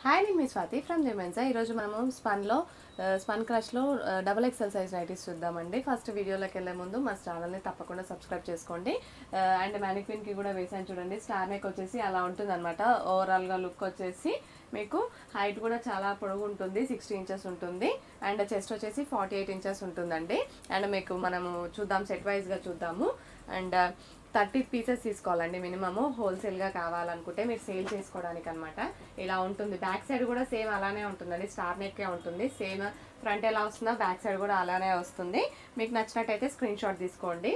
Hi నేను మీ Swathi from జెమెన్సా. ఈరోజు మనము స్పన్ క్రష్లో డబుల్ ఎక్సెల్ సైజ్ నైటీస్ చూద్దామండి. ఫస్ట్ వీడియోలోకి వెళ్ళే ముందు మా ఛానల్ని తప్పకుండా సబ్స్క్రైబ్ చేసుకోండి. అండ్ మ్యానిక్విన్కి కూడా వేసాను చూడండి. స్టార్ నెక్ వచ్చేసి అలా ఉంటుంది అనమాట. ఓవరాల్గా లుక్ వచ్చేసి మీకు హైట్ కూడా చాలా పొడవు ఉంటుంది, 60 ఇంచెస్ ఉంటుంది. అండ్ చెస్ట్ వచ్చేసి 48 ఇంచెస్ ఉంటుందండి. అండ్ మీకు మనము చూద్దాం, సెట్ వైజ్గా చూద్దాము. అండ్ 30 పీసెస్ తీసుకోవాలండి మినిమము. హోల్సేల్గా కావాలనుకుంటే మీరు సేల్ చేసుకోవడానికి అనమాట. ఇలా ఉంటుంది. బ్యాక్ సైడ్ కూడా సేమ్ అలానే ఉంటుందండి, స్టార్ నెక్కే ఉంటుంది. సేమ్ ఫ్రంట్ ఎలా వస్తుందో బ్యాక్ సైడ్ కూడా అలానే వస్తుంది. మీకు నచ్చినట్టయితే స్క్రీన్ షాట్ తీసుకోండి.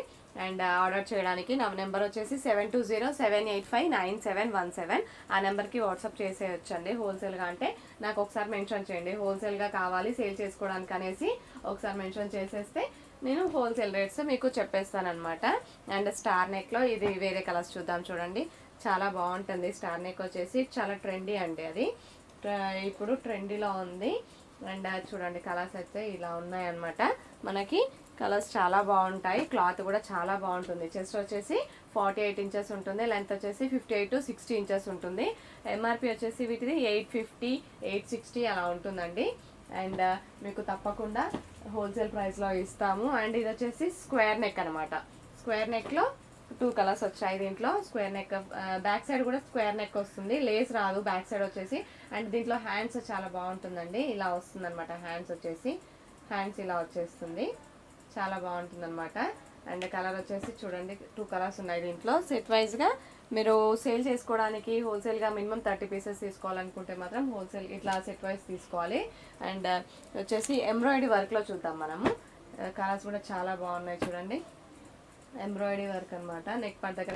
అండ్ ఆర్డర్ చేయడానికి నా నెంబర్ వచ్చేసి 7207859717. ఆ నెంబర్కి వాట్సాప్ చేసేయచ్చండి. హోల్సేల్గా అంటే నాకు ఒకసారి మెన్షన్ చేయండి, హోల్సేల్గా కావాలి సేల్ చేసుకోవడానికి అనేసి ఒకసారి మెన్షన్ చేసేస్తే నేను హోల్సేల్ రేట్స్ మీకు చెప్పేస్తాను అనమాట. అండ్ స్టార్ నెక్లో ఇది వేరే కలర్స్ చూద్దాం చూడండి. చాలా బాగుంటుంది. స్టార్ నెక్ వచ్చేసి చాలా ట్రెండీ అండి, అది ఇప్పుడు ట్రెండీలో ఉంది. అండ్ చూడండి కలర్స్ అయితే ఇలా ఉన్నాయన్నమాట. మనకి కలర్స్ చాలా బాగుంటాయి. క్లాత్ కూడా చాలా బాగుంటుంది. చెస్ట్ వచ్చేసి 48 ఇంచెస్ ఉంటుంది. లెంత్ వచ్చేసి 58 to 60 ఇంచెస్ ఉంటుంది. ఎంఆర్పి వచ్చేసి వీటిది 850 860 అలా ఉంటుందండి. అండ్ మీకు తప్పకుండా హోల్సేల్ ప్రైస్లో ఇస్తాము. అండ్ ఇది వచ్చేసి స్క్వేర్ నెక్ అనమాట. స్క్వేర్ నెక్లో 2 కలర్స్ వచ్చాయి దీంట్లో. స్క్వేర్ నెక్ బ్యాక్ సైడ్ కూడా స్క్వేర్ నెక్ వస్తుంది, లేస్ రాదు బ్యాక్ సైడ్ వచ్చేసి. అండ్ దీంట్లో హ్యాండ్స్ చాలా బాగుంటుందండి, ఇలా వస్తుంది అనమాట. హ్యాండ్స్ ఇలా వచ్చేస్తుంది, చాలా బాగుంటుంది అనమాట. అండ్ కలర్ వచ్చేసి చూడండి 2 కలర్స్ ఉన్నాయి దీంట్లో. సెట్ వైజ్గా మీరు సేల్ చేసుకోవడానికి హోల్సేల్గా మినిమం 30 పీసెస్ తీసుకోవాలనుకుంటే మాత్రం హోల్సేల్ ఇట్లా సెట్ వైజ్ తీసుకోవాలి. అండ్ వచ్చేసి ఎంబ్రాయిడరీ వర్క్లో చూద్దాం మనము. కలర్స్ కూడా చాలా బాగున్నాయి చూడండి. ఎంబ్రాయిడరీ వర్క్ అనమాట. నెక్ పార్ట్ దగ్గర